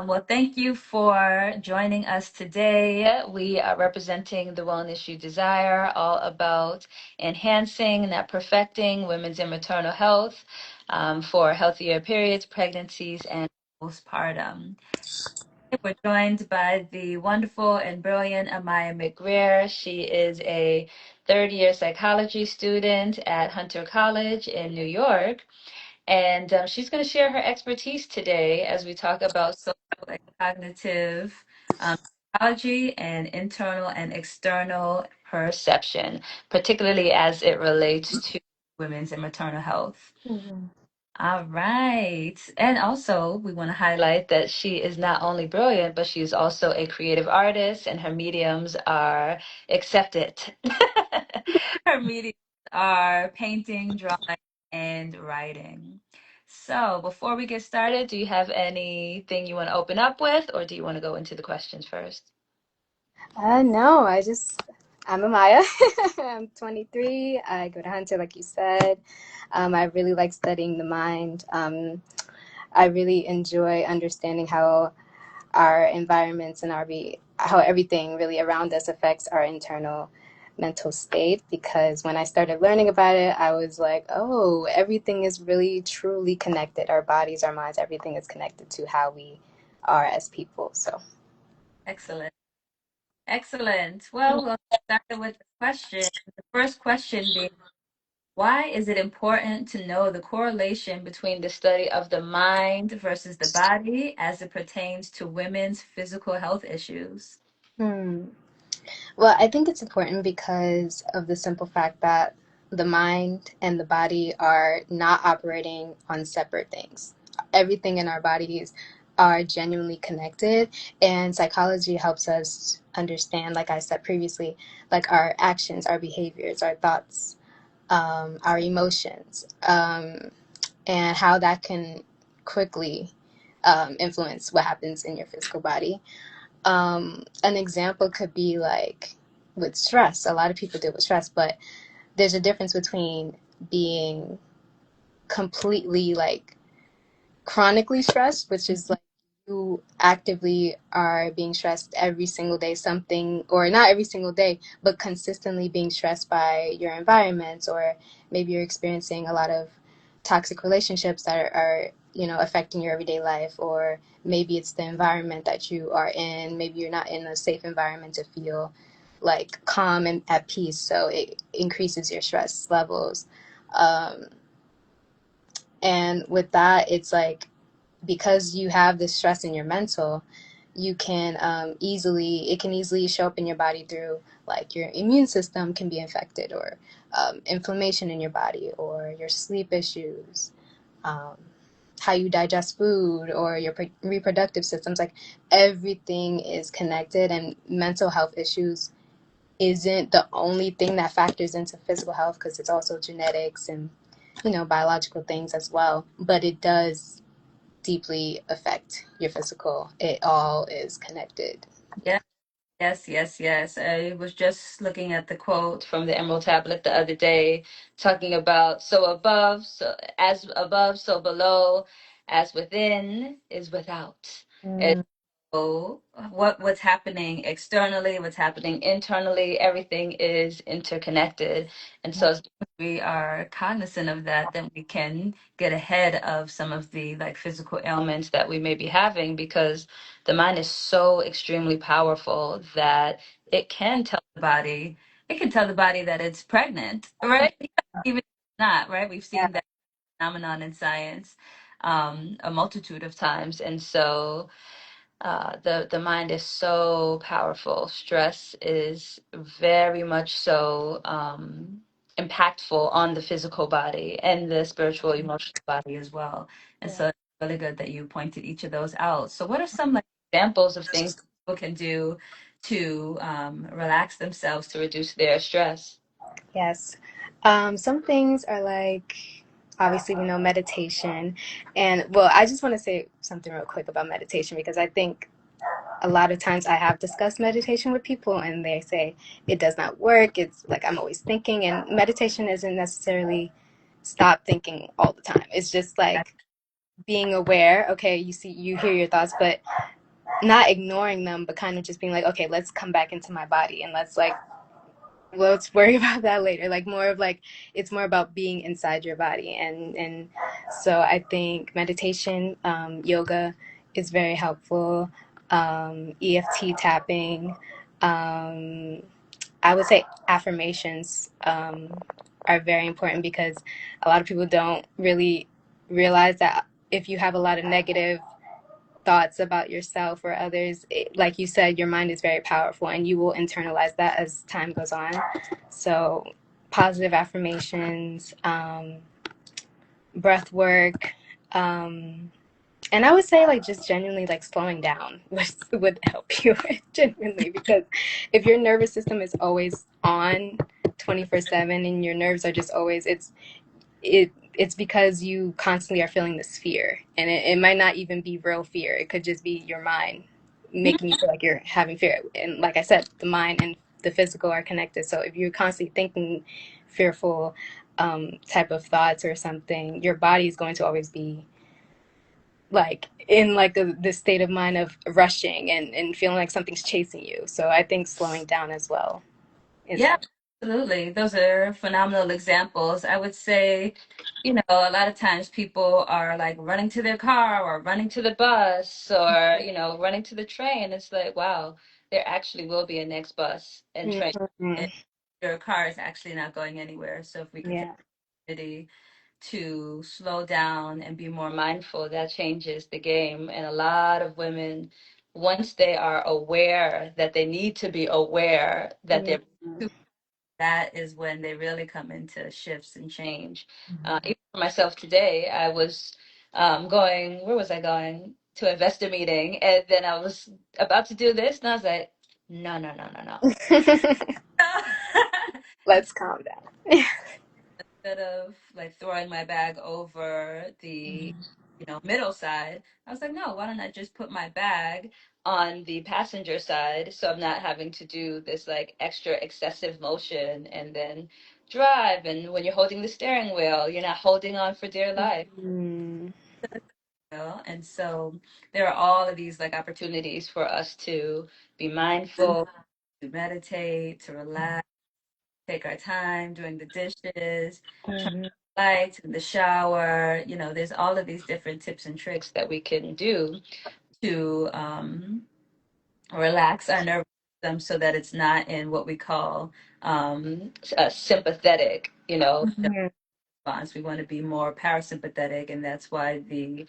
Well, thank you for joining us today. We are representing the Wellness You Desire, all about enhancing, not perfecting, women's and maternal health for healthier periods, pregnancies, and postpartum. We're joined by the wonderful and brilliant Amyah McGrier. She is a third-year psychology student at Hunter College in New York. And she's going to share her expertise today as we talk about social and cognitive um, psychology and internal and external perception, particularly as it relates to women's and maternal health. Mhm. All right. And also, we want to highlight that she is not only brilliant, but she's also a creative artist, and her mediums are accepted. Her mediums are painting, drawing, and writing. So, before we get started, do you have anything you want to open up with, or do you want to go into the questions first? No, I'm Amaya. I'm 23. I go to Hunter, like you said. I really like studying the mind. I really enjoy understanding how our environments and how everything really around us affects our internal mental state. Because when I started learning about it, I was like, oh, everything is really truly connected. Our bodies, our minds, everything is connected to how we are as people. So. Excellent. Excellent. Well, we'll start with the question. The first question being, why is it important to know the correlation between the study of the mind versus the body as it pertains to women's physical health issues? Hmm. Well, I think it's important because of the simple fact that the mind and the body are not operating on separate things. Everything in our bodies are genuinely connected, and psychology helps us understand, like I said previously, like our actions, our behaviors, our thoughts, our emotions, and how that can quickly influence what happens in your physical body. An example could be like with stress. A lot of people deal with stress, but there's a difference between being completely like chronically stressed, which is like you actively are being stressed every single day, something, or not every single day, but consistently being stressed by your environment, or maybe you're experiencing a lot of toxic relationships that are affecting your everyday life, or maybe it's the environment that you are in. Maybe you're not in a safe environment to feel like calm and at peace, so it increases your stress levels. Um, and with that, it's like because you have this stress in your mental, you can it can easily show up in your body through like your immune system can be infected, or inflammation in your body, or your sleep issues, um, how you digest food, or your reproductive systems. Like everything is connected, and mental health issues isn't the only thing that factors into physical health, because it's also genetics and biological things as well, but it does deeply affect your physical. It all is connected. Yeah. Yes, yes, yes. I was just looking at the quote from the Emerald Tablet the other day, talking about so above, so below, as within is without. Mm, So what's happening externally, what's happening internally, everything is interconnected. And so as long as we are cognizant of that, then we can get ahead of some of the like physical ailments that we may be having, because the mind is so extremely powerful that it can tell the body, it can tell the body that it's pregnant, right? Even if it's not, right? We've yeah. seen that phenomenon in science a multitude of times. And so the mind is so powerful. Stress is very much so impactful on the physical body and the spiritual, emotional body as well. And Yeah. so it's really good that you pointed each of those out. So, what are some like examples of things people can do to relax themselves to reduce their stress? Yes. Some things are like, obviously, we know meditation. And well, I just want to say something real quick about meditation, because I think a lot of times I have discussed meditation with people and they say it does not work. It's like I'm always thinking, and meditation isn't necessarily stop thinking all the time. It's just like being aware. Okay, you see, you hear your thoughts, but not ignoring them, but kind of just being like, okay, let's come back into my body and let's worry about that later. Like more of like it's more about being inside your body, and so I think meditation, yoga is very helpful. EFT tapping, um, I would say affirmations are very important because a lot of people don't really realize that if you have a lot of negative thoughts about yourself or others, like you said, your mind is very powerful and you will internalize that as time goes on. So, positive affirmations, breath work, and I would say like just genuinely like slowing down would help you genuinely, because if your nervous system is always on 24/7 and your nerves are just always it's because you constantly are feeling this fear, and it might not even be real fear. It could just be your mind making you feel like you're having fear. And like I said, the mind and the physical are connected. So if you're constantly thinking fearful type of thoughts or something, your body is going to always be like in like this state of mind of rushing and feeling like something's chasing you. So I think slowing down as well is Yeah, helpful. absolutely. Those are phenomenal examples. I would say, a lot of times people are like running to their car or running to the bus or, running to the train. It's like, wow, there actually will be a next bus and train. Mm-hmm. And your car is actually not going anywhere. So if we can take Yeah. the opportunity to slow down and be more mindful, that changes the game. And a lot of women, once they are aware that they need to be aware that they're Mm-hmm. that is when they really come into shifts and change. Even for myself today, I was where was I going? To investor meeting. And then I was about to do this, and I was like, no, no, no, no, no. Let's calm down. Instead of like throwing my bag over the middle side, I was like, no, why don't I just put my bag on the passenger side so I'm not having to do this like extra excessive motion and then drive. And when you're holding the steering wheel, you're not holding on for dear life. Mm. And so there are all of these like opportunities for us to be mindful, to meditate, to relax, take our time doing the dishes, turn Mhm. the lights in the shower. There's all of these different tips and tricks that we can do to relax our nervous system so that it's not in what we call a sympathetic, Mhm. response. We want to be more parasympathetic, and that's why the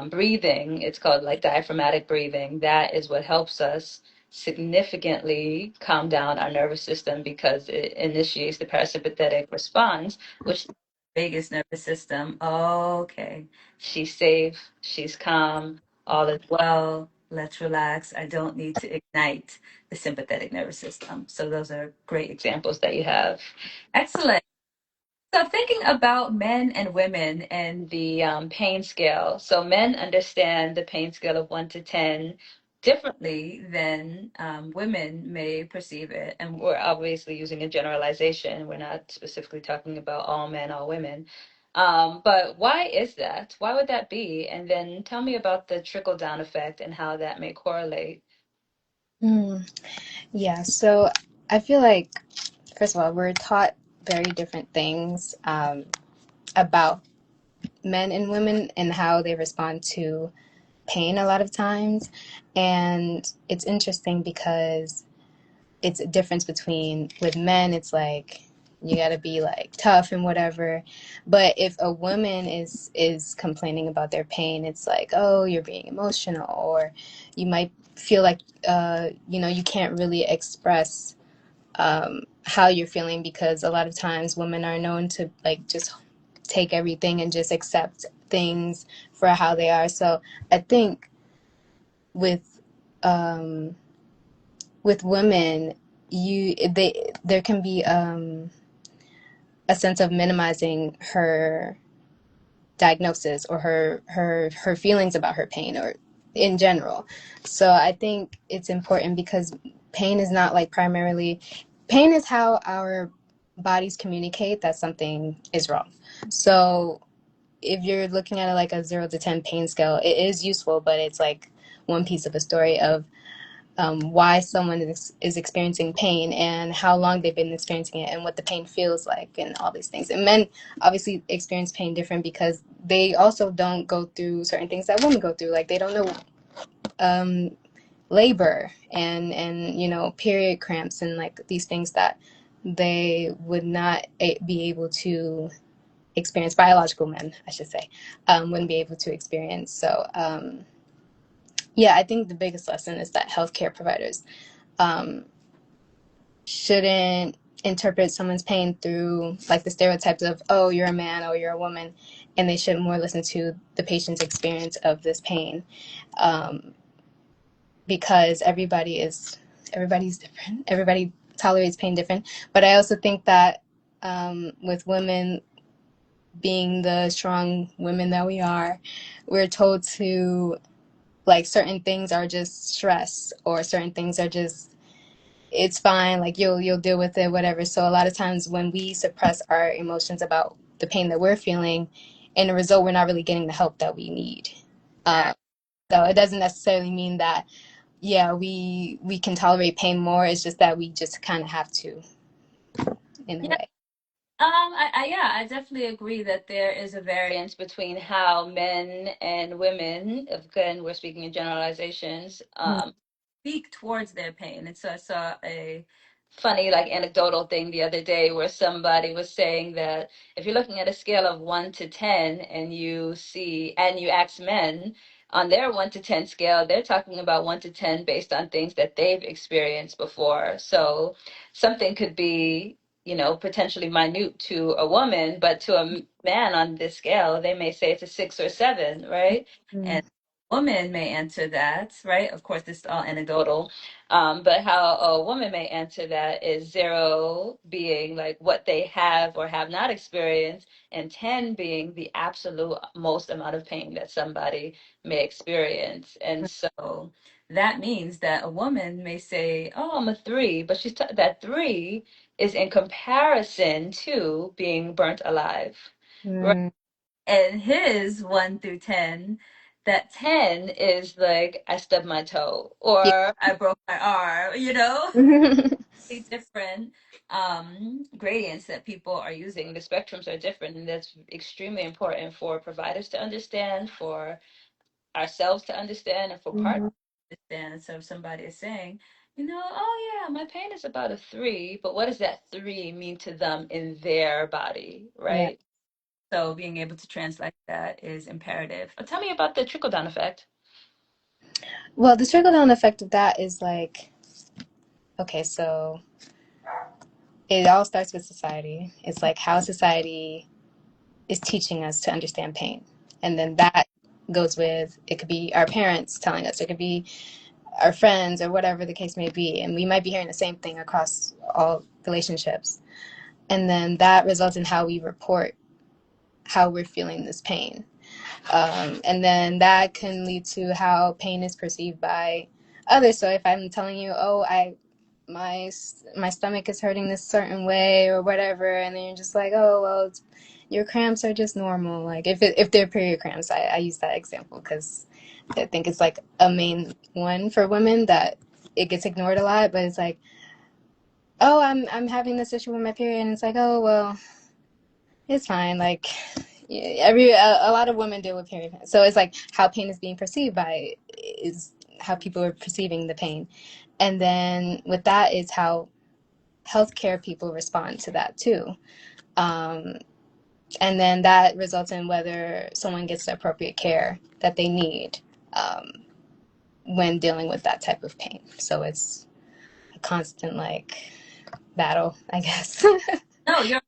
breathing, it's called like diaphragmatic breathing, that is what helps us significantly calm down our nervous system because it initiates the parasympathetic response, which the vagus nervous system, okay, she's safe, she's calm, all is well, let's relax. I don't need to ignite the sympathetic nervous system. So those are great examples that you have. Excellent. So, thinking about men and women and the pain scale. So, men understand the pain scale of 1 to 10 differently than women may perceive it. And we're obviously using a generalization. We're not specifically talking about all men, all women. But why is that? Why would that be? And then tell me about the trickle down effect and how that may correlate. Mm. Yeah, so I feel like, first of all, we're taught very different things about men and women and how they respond to pain a lot of times. And it's interesting because it's a difference between, with men, it's like you got to be like tough and whatever. But if a woman is complaining about their pain, it's like, oh, you're being emotional, or you might feel like you can't really express how you're feeling, because a lot of times women are known to like just take everything and just accept things for how they are. So I think with um, with women, there can be a sense of minimizing her diagnosis or her feelings about her pain or in general. So I think it's important because pain is not like primarily, pain is how our bodies communicate that something is wrong. So if you're looking at it like a 0 to 10 pain scale, it is useful, but it's like one piece of a story of why someone is experiencing pain and how long they've been experiencing it and what the pain feels like and all these things. And men obviously experience pain different because they also don't go through certain things that women go through. Like they don't know um, labor and you know period cramps and like these things that they would not be able to experience. Biological men, I should say, wouldn't be able to experience. So yeah, I think the biggest lesson is that healthcare providers um, shouldn't interpret someone's pain through like the stereotypes of, oh, you're a man, oh, you're a woman, and they should more listen to the patient's experience of this pain, um, because everybody's different. Everybody tolerates pain different. But I also think that with women being the strong women that we are, we're told to like certain things are just stress or certain things are just it's fine, like you'll deal with it, whatever. So a lot of times when we suppress our emotions about the pain that we're feeling, in a result we're not really getting the help that we need. uh, so it doesn't necessarily mean that yeah we can tolerate pain more. It's just that we just kind of have to in a Yeah. way. Yeah, I definitely agree that there is a variance between how men and women, again, we're speaking in generalizations, speak towards their pain. And so I saw a funny, like, anecdotal thing the other day where somebody was saying that if you're looking at a scale of 1 to 10 and you ask men on their 1 to 10 scale, they're talking about 1 to 10 based on things that they've experienced before. So something could be, potentially minute to a woman, but to a man on this scale, they may say it's a 6 or 7, right? Mm-hmm. And a woman may answer that, right? Of course, this is all anecdotal. But how a woman may answer that is 0 being like what they have or have not experienced, and 10 being the absolute most amount of pain that somebody may experience. And so that means that a woman may say, "Oh, I'm a 3," but that 3 is in comparison to being burnt alive, right? Mm-hmm. And his 1 through 10, that 10 is like I stubbed my toe Yeah. or I broke my arm, different gradients that people are using. The spectrums are different, and that's extremely important for providers to understand, for ourselves to understand, and for partners Mm-hmm. to understand. So if somebody is saying, oh yeah, my pain is about a 3, but what does that 3 mean to them in their body, Yeah. right? So being able to translate that is imperative. Tell me about the trickle down effect. Well, the trickle down effect of that is like, okay, so it all starts with society. It's like how society is teaching us to understand pain. And then that goes with, it could be our parents telling us, it could be our friends or whatever the case may be. And we might be hearing the same thing across all relationships. And then that results in how we report how we're feeling this pain. And then that can lead to how pain is perceived by others. So if I'm telling you, oh, my stomach is hurting this certain way or whatever, and then you're just like, oh well, your cramps are just normal. Like if they're period cramps, I use that example because I think it's like a main one for women that it gets ignored a lot. But it's like, oh, I'm having this issue with my period, and it's like, oh well, it's fine. Like yeah, a lot of women deal with period pain. So it's like how pain is being perceived by is how people are perceiving the pain. And then with that is how healthcare people respond to that too. Um, and then that results in whether someone gets the appropriate care that they need um, when dealing with that type of pain. So it's a constant like battle, I guess. No, you're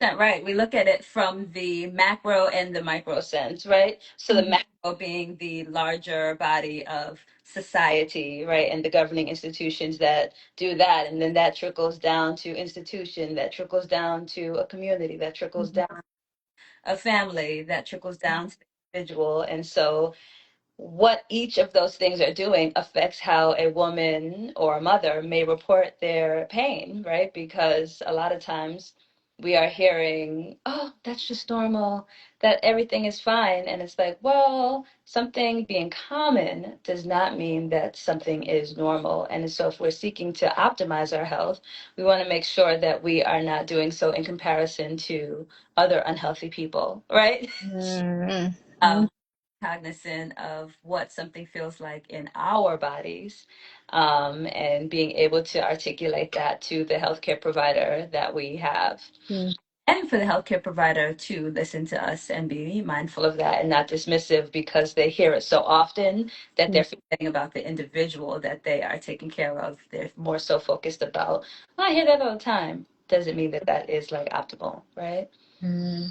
right. We look at it from the macro and the micro sense, right? So the macro being the larger body of society, right? And the governing institutions that do that. And then that trickles down to institution, that trickles down to a community, that trickles down a family, that trickles down to the individual. And so what each of those things are doing affects how a woman or a mother may report their pain, right? Because a lot of times we are hearing, oh, that's just normal, that everything is fine. And it's like, well, something being common does not mean that something is normal. And so if we're seeking to optimize our health, we want to make sure that we are not doing so in comparison to other unhealthy people, right? Mm-hmm. um, Cognizant of what something feels like in our bodies, and being able to articulate that to the healthcare provider that we have. And for the healthcare provider to listen to us and be mindful of that and not dismissive because they hear it so often that they're forgetting about the individual that they are taking care of. They're more so focused about, oh, I hear that all the time. Doesn't mean that that is like optimal, right? Mm-hmm.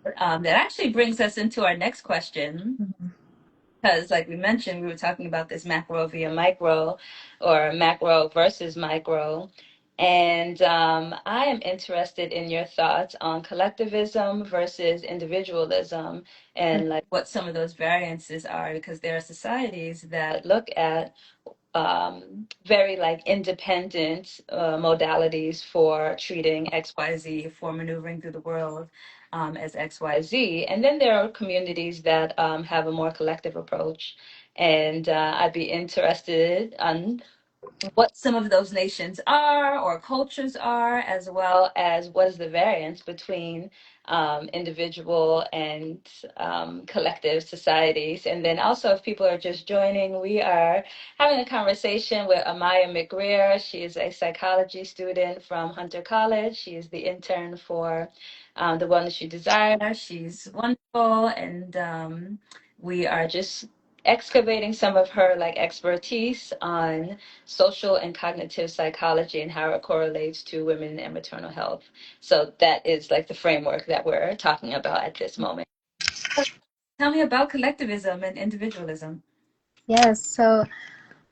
That actually brings us into our next question. Because, like we mentioned, we were talking about this macro via micro or macro versus micro. And I am interested in your thoughts on collectivism versus individualism and like what some of those variances are, because there are societies that look at very like independent modalities for treating XYZ, for maneuvering through the world as XYZ. And then there are communities that have a more collective approach. And I'd be interested on what some of those nations are or cultures are, as well as what is the variance between individual and collective societies. And then also, if people are just joining, we are having a conversation with Amyah McGrier. She is a psychology student from Hunter College. She is the intern for The Wellness You Desire. She's wonderful, and we are just excavating some of her like expertise on social and cognitive psychology and how it correlates to women and maternal health. So that is like the framework that we're talking about at this moment. Tell me about collectivism and individualism. Yes, so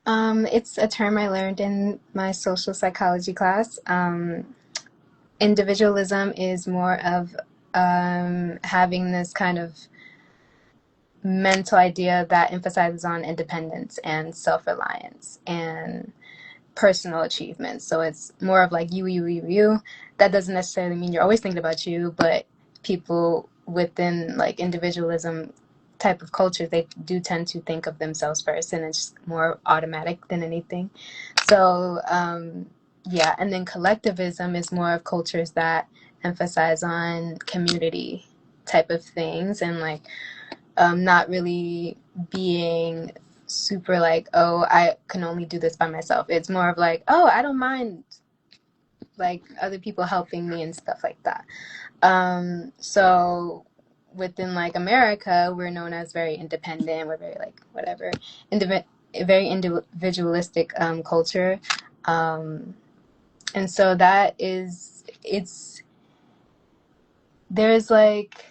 it's a term I learned in my social psychology class. Individualism is more of having this kind of mental idea that emphasizes on independence and self-reliance and personal achievements. So it's more of like you. That doesn't necessarily mean you're always thinking about you, but people within like individualism type of culture, they do tend to think of themselves first, and it's more automatic than anything. So yeah, and then collectivism is more of cultures that emphasize on community type of things and like not really being super like, oh, I can only do this by myself. It's more of like, oh, I don't mind like other people helping me and stuff like that. So within like America, we're known as very independent. We're very like whatever, very individualistic culture, and so that is there's like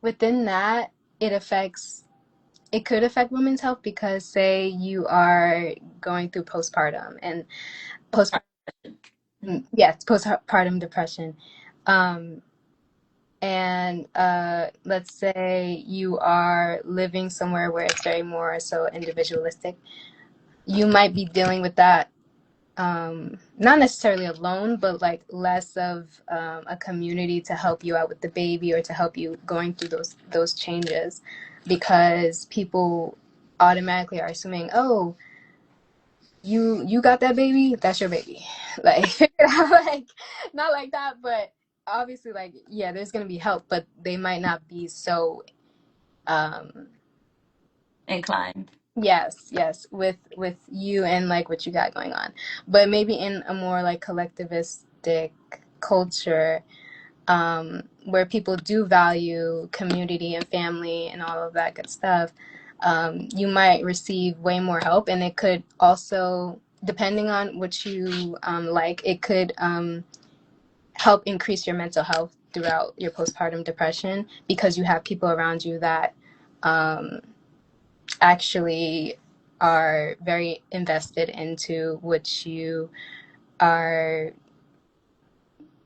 within that it could affect women's health because say you are going through postpartum and postpartum yes, postpartum depression, um, and let's say you are living somewhere where it's very more so individualistic, you might be dealing with that not necessarily alone, but like less of a community to help you out with the baby or to help you going through those changes, because people automatically are assuming, oh, you got that baby, that's your baby, like like not like that, but obviously like yeah, there's gonna be help, but they might not be so um Inclined. yes with you and like what you got going on, but maybe in a more like collectivistic culture, where people do value community and family and all of that good stuff, you might receive way more help, and it could also, depending on what you like, it could help increase your mental health throughout your postpartum depression because you have people around you that um, actually are very invested into are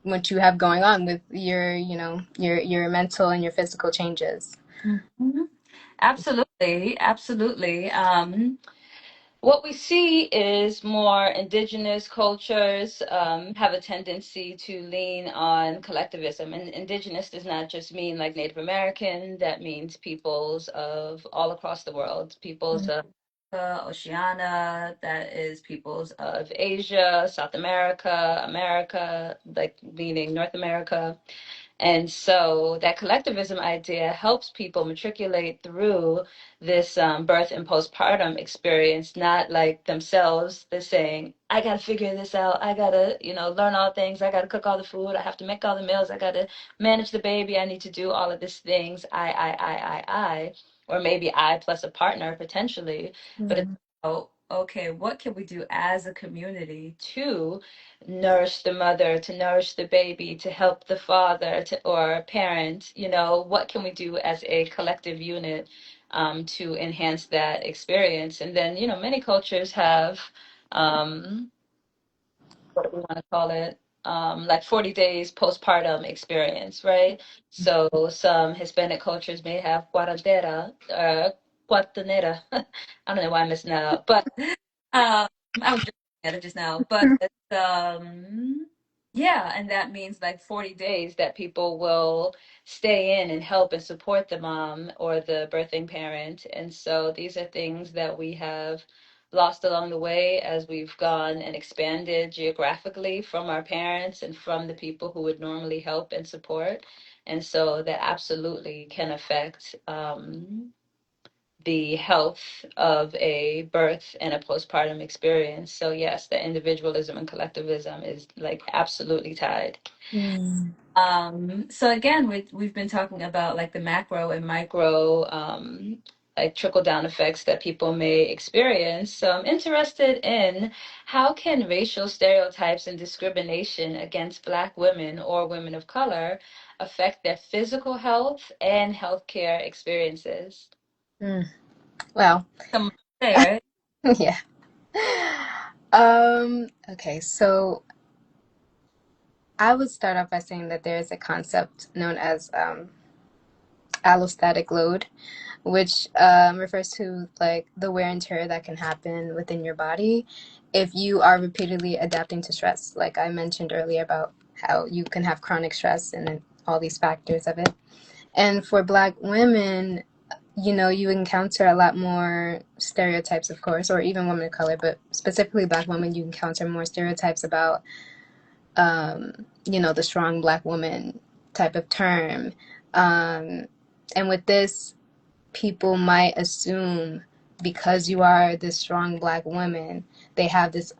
what you have going on with your your mental and your physical changes. Mhm. Absolutely, absolutely. What we see is more indigenous cultures have a tendency to lean on collectivism. And indigenous does not just mean like Native American, that means peoples of all across the world, peoples of Oceania, that is peoples of Asia, South America, America, like meaning North America. And so that collectivism idea helps people matriculate through this birth and postpartum experience, not like themselves. They're saying, I got to figure this out. I got to, learn all things. I got to cook all the food. I have to make all the meals. I got to manage the baby. I need to do all of these things. I. Or maybe I plus a partner potentially. But it's, Mm. oh, okay, what can we do as a community to nourish the mother, to nourish the baby, to help the father to, or parent, what can we do as a collective unit to enhance that experience? And then, many cultures have, um, what do we want to call it? Like 40 days postpartum experience, right? So some Hispanic cultures may have cuartanera. I don't know why I'm messing that up, but I was just looking at it just now, but yeah, and that means like 40 days that people will stay in and help and support the mom or the birthing parent. And so these are things that we have lost along the way as we've gone and expanded geographically from our parents and from the people who would normally help and support. And so that absolutely can affect the health of a birth and a postpartum experience. So yes, the individualism and collectivism is like absolutely tied. Mm. So again, we've been talking about like the macro and micro like trickle down effects that people may experience. So I'm interested in how can racial stereotypes and discrimination against Black women or women of color affect their physical health and healthcare experiences? Mm. Well, Some say, right? yeah. Okay, so I would start off by saying that there is a concept known as allostatic load, which refers to like the wear and tear that can happen within your body if you are repeatedly adapting to stress. Like I mentioned earlier about how you can have chronic stress and all these factors of it. And for Black women, you encounter a lot more stereotypes, of course, or even women of color, but specifically Black women, you encounter more stereotypes about, the strong Black woman type of term. And with this, people might assume because you are this strong Black woman, they have this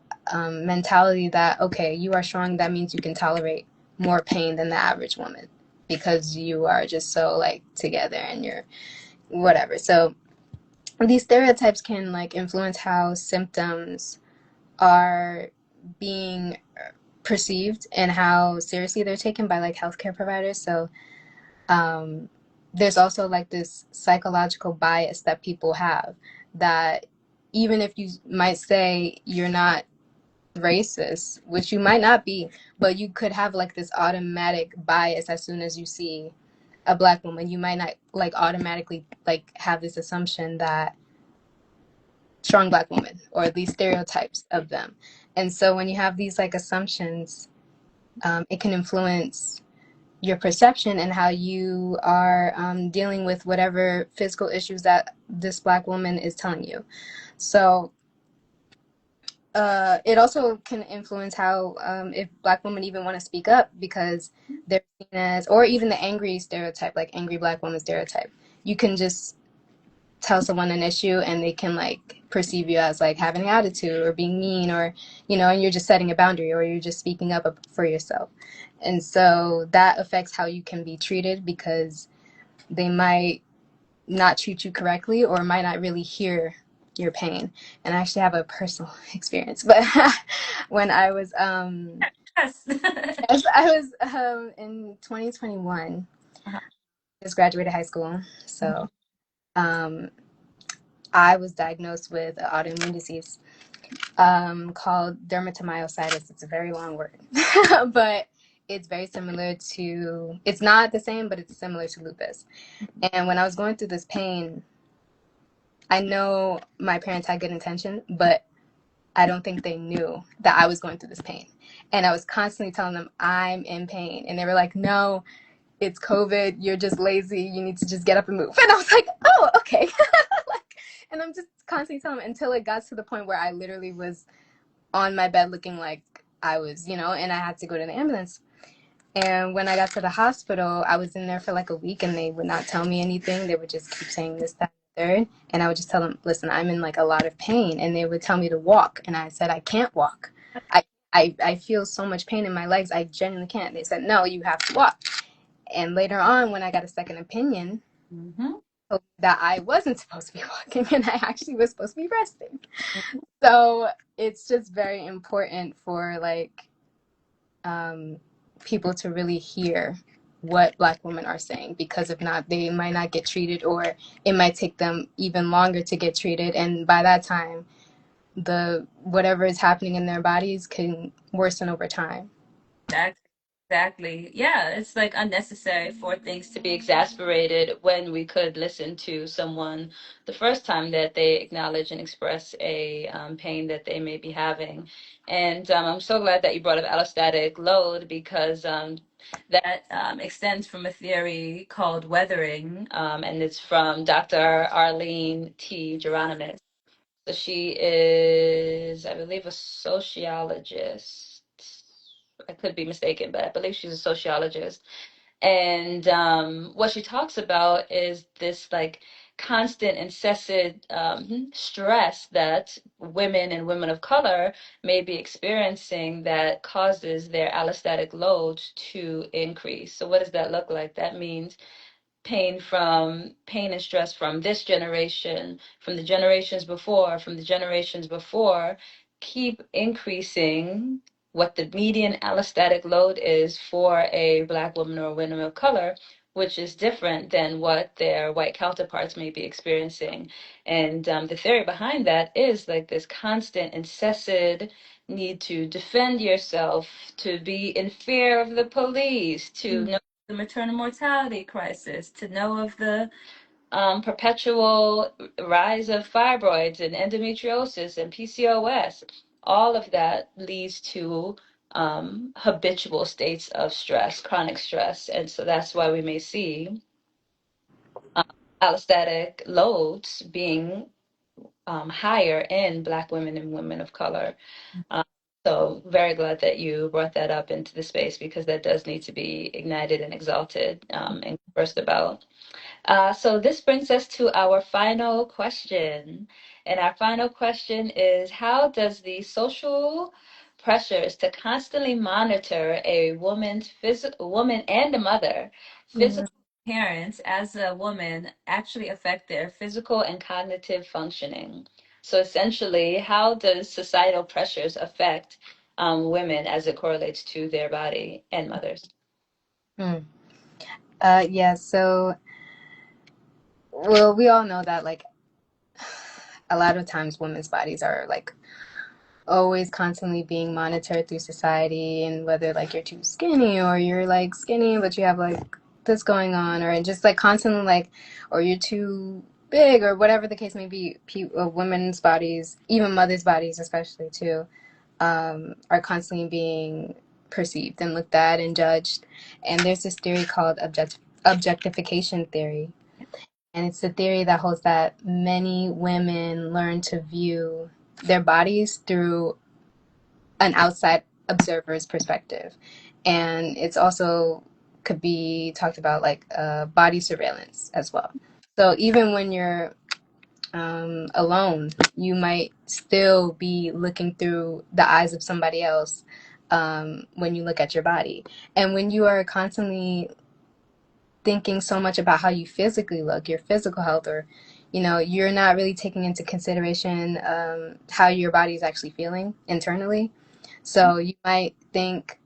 mentality that, okay, you are strong, that means you can tolerate more pain than the average woman because you are just so like together and you're whatever. So these stereotypes can like influence how symptoms are being perceived and how seriously they're taken by like healthcare providers. So um, there's also like this psychological bias that people have that even if you might say you're not racist, which you might not be, but you could have like this automatic bias as soon as you see a Black woman. You might not like automatically like have this assumption that strong Black women or these stereotypes of them. And so when you have these like assumptions, it can influence your perception and how you are dealing with whatever physical issues that this Black woman is telling you. So it also can influence how if Black women even want to speak up because they're seen as, or even the angry stereotype, like angry Black woman stereotype. You can just tell someone an issue and they can like perceive you as like having an attitude or being mean or and you're just setting a boundary or you're just speaking up for yourself. And so that affects how you can be treated because they might not treat you correctly or might not really hear your pain. And I actually have a personal experience, but when I was Yes. yes, I was in 2021, Uh-huh. just graduated high school. So um I was diagnosed with an autoimmune disease called dermatomyositis. It's a very long word, but it's very similar to, it's not the same, but it's similar to lupus. And when I was going through this pain, I know my parents had good intention, but I don't think they knew that I was going through this pain. And I was constantly telling them I'm in pain. And they were like, no, it's COVID. You're just lazy. You need to just get up and move. And I was like, oh, okay. Like, and I'm just constantly telling them until it got to the point where I literally was on my bed looking like I was, and I had to go to the ambulance. And when I got to the hospital, I was in there for like a week and they would not tell me anything. They would just keep saying this, that, and third. And I would just tell them, listen, I'm in like a lot of pain. And they would tell me to walk. And I said, I can't walk. I, I feel so much pain in my legs. I genuinely can't. They said, no, you have to walk. And later on, when I got a second opinion, Mm-hmm. that I wasn't supposed to be walking and I actually was supposed to be resting. So it's just very important for um, people to really hear what Black women are saying, because if not, they might not get treated, or it might take them even longer to get treated. And by that time, the whatever is happening in their bodies can worsen over time. Exactly. Exactly. Yeah, it's like unnecessary for things to be exasperated when we could listen to someone the first time that they acknowledge and express a pain that they may be having. And I'm so glad that you brought up allostatic load because that extends from a theory called weathering, and it's from Dr. Arlene T. Geronimus. So she is, I believe, a sociologist. I could be mistaken, but I believe she's a sociologist. And what she talks about is this like constant, incessant stress that women and women of color may be experiencing that causes their allostatic loads to increase. So what does that look like? That means pain and stress from this generation, from the generations before, from the generations before, keep increasing what the median allostatic load is for a Black woman or a woman of color, which is different than what their white counterparts may be experiencing. And the theory behind that is like this constant, incessant need to defend yourself, to be in fear of the police, to know the maternal mortality crisis, to know of the perpetual rise of fibroids and endometriosis and PCOS. All of that leads to habitual states of stress, chronic stress. And so that's why we may see um, allostatic loads being higher in Black women and women of color. Um, so very glad that you brought that up into the space because that does need to be ignited and exalted and conversed about. So this brings us to our final question. And our final question is, how does the social pressures to constantly monitor a woman's physical woman and a mother Mm-hmm. physical appearance as a woman actually affect their physical and cognitive functioning? So essentially, how does societal pressures affect women as it correlates to their body and mothers? Mm. Yeah, so, well, we all know that, like, a lot of times women's bodies are, like, always constantly being monitored through society, and whether, like, you're too skinny or you're, like, skinny, but you have, like, this going on, or just, like, constantly, like, or you're too big, or whatever the case may be, women's bodies, even mothers' bodies especially, too, are constantly being perceived and looked at and judged. And there's this theory called objectification theory. And it's the theory that holds that many women learn to view their bodies through an outside observer's perspective. And it's also could be talked about like body surveillance as well. So even when you're alone, you might still be looking through the eyes of somebody else when you look at your body. And when you are constantly thinking so much about how you physically look, your physical health, or you're not really taking into consideration how your body is actually feeling internally. So you might think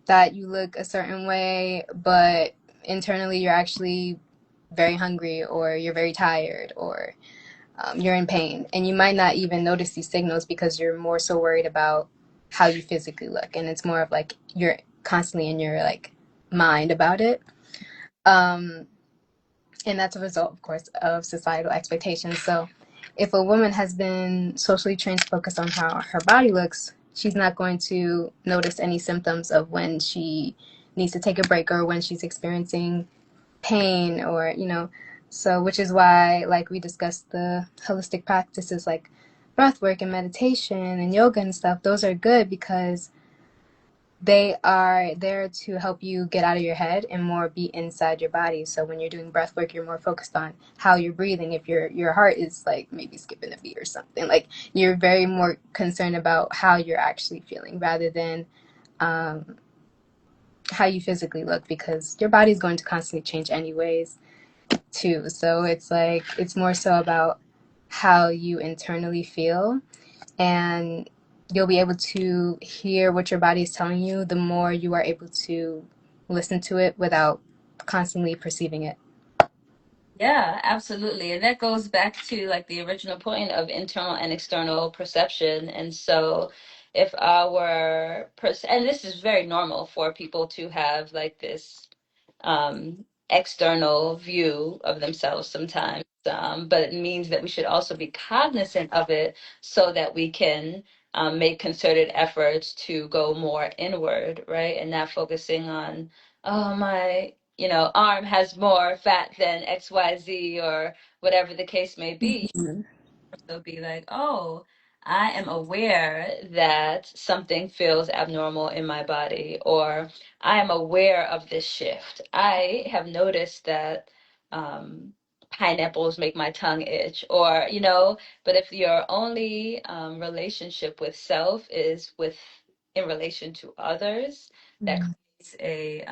that you look a certain way, but internally you're actually very hungry, or you're very tired, or you're in pain, and you might not even notice these signals because you're more so worried about how you physically look, and it's more of like you're constantly in your like mind about it. Um, and that's a result, of course, of societal expectations. So if a woman has been socially trained to focus on how her body looks, she's not going to notice any symptoms of when she needs to take a break or when she's experiencing pain or, so which is why, like we discussed, the holistic practices like breath work and meditation and yoga and stuff, those are good because they are there to help you get out of your head and more be inside your body. So when you're doing breath work, you're more focused on how you're breathing. If your heart is like maybe skipping a beat or something, like you're very more concerned about how you're actually feeling rather than um, how you physically look, because your body's going to constantly change anyways too. So it's like it's more so about how you internally feel, and you'll be able to hear what your body is telling you the more you are able to listen to it without constantly perceiving it. Yeah, absolutely. And that goes back to like the original point of internal and external perception. And so if and this is very normal for people to have like this external view of themselves sometimes. But it means that we should also be cognizant of it so that we can make concerted efforts to go more inward, right? And not focusing on, oh, my, arm has more fat than XYZ or whatever the case may be. Mhm. So be like, oh, I am aware that something feels abnormal in my body, or I am aware of this shift. I have noticed that um, pineapples make my tongue itch, or, but if your only relationship with self is in relation to others, that Mm. creates a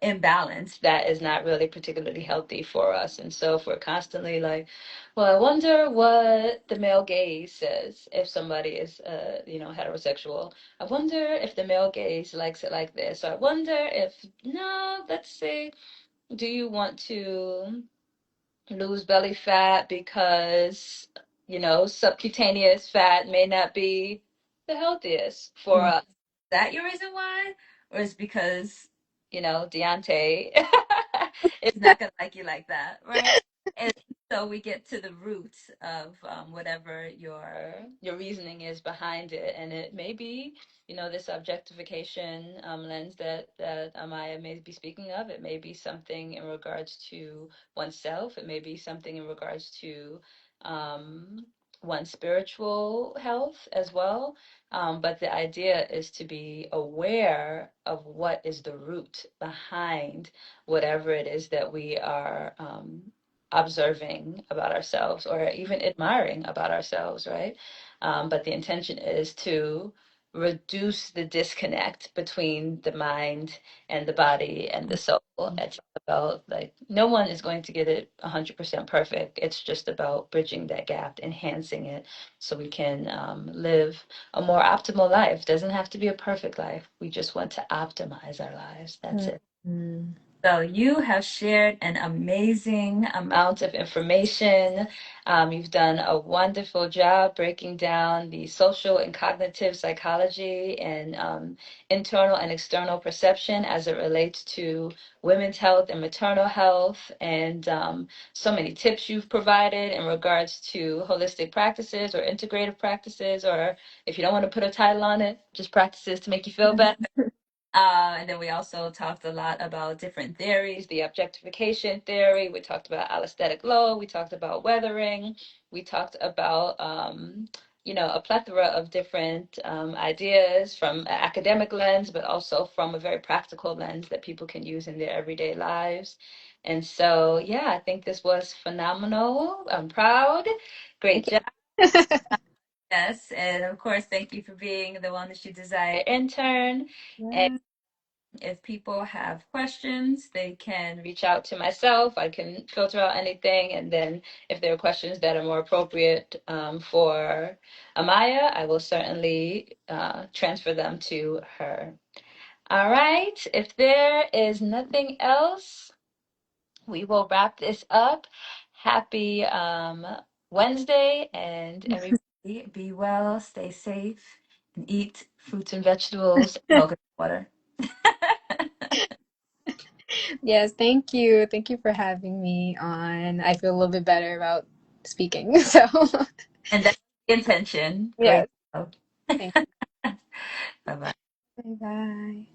imbalance that is not really particularly healthy for us. And so if we're constantly like, well, I wonder what the male gaze says if somebody is, heterosexual. I wonder if the male gaze likes it like this. Or I wonder if, no, let's see, do you want to lose belly fat because, subcutaneous fat may not be the healthiest for Mm. us? Is that your reason why? Or is because, Deontay is not gonna like you like that, right? And so we get to the root of whatever your reasoning is behind it, and it may be, this objectification lens that Amaya may be speaking of. It may be something in regards to oneself. It may be something in regards to um, one's spiritual health as well. But the idea is to be aware of what is the root behind whatever it is that we are observing about ourselves or even admiring about ourselves, right? But the intention is to reduce the disconnect between the mind and the body and the soul. It's about like no one is going to get it 100% perfect. It's just about bridging that gap, enhancing it so we can live a more optimal life. Doesn't have to be a perfect life. We just want to optimize our lives. That's it. Mm. So you have shared an amazing amount of information. You've done a wonderful job breaking down the social and cognitive psychology and internal and external perception as it relates to women's health and maternal health, and so many tips you've provided in regards to holistic practices or integrative practices, or if you don't want to put a title on it, just practices to make you feel better. And then we also talked a lot about different theories, the objectification theory. We talked about allostatic low. We talked about weathering. We talked about, a plethora of different ideas from an academic lens, but also from a very practical lens that people can use in their everyday lives. And so, yeah, I think this was phenomenal. I'm proud. Great Thank job. Yes. And of course, thank you for being the one that you desire intern. you. If people have questions, they can reach out to myself. I can filter out anything. And then if there are questions that are more appropriate for Amaya, I will certainly transfer them to her. All right. If there is nothing else, we will wrap this up. Happy Wednesday, and everybody be well, stay safe, and eat fruits and vegetables, milk and water. Yes, thank you. Thank you for having me on. I feel a little bit better about speaking. So, And that's the intention. Great yes. job. Thank Bye bye. you. Bye bye.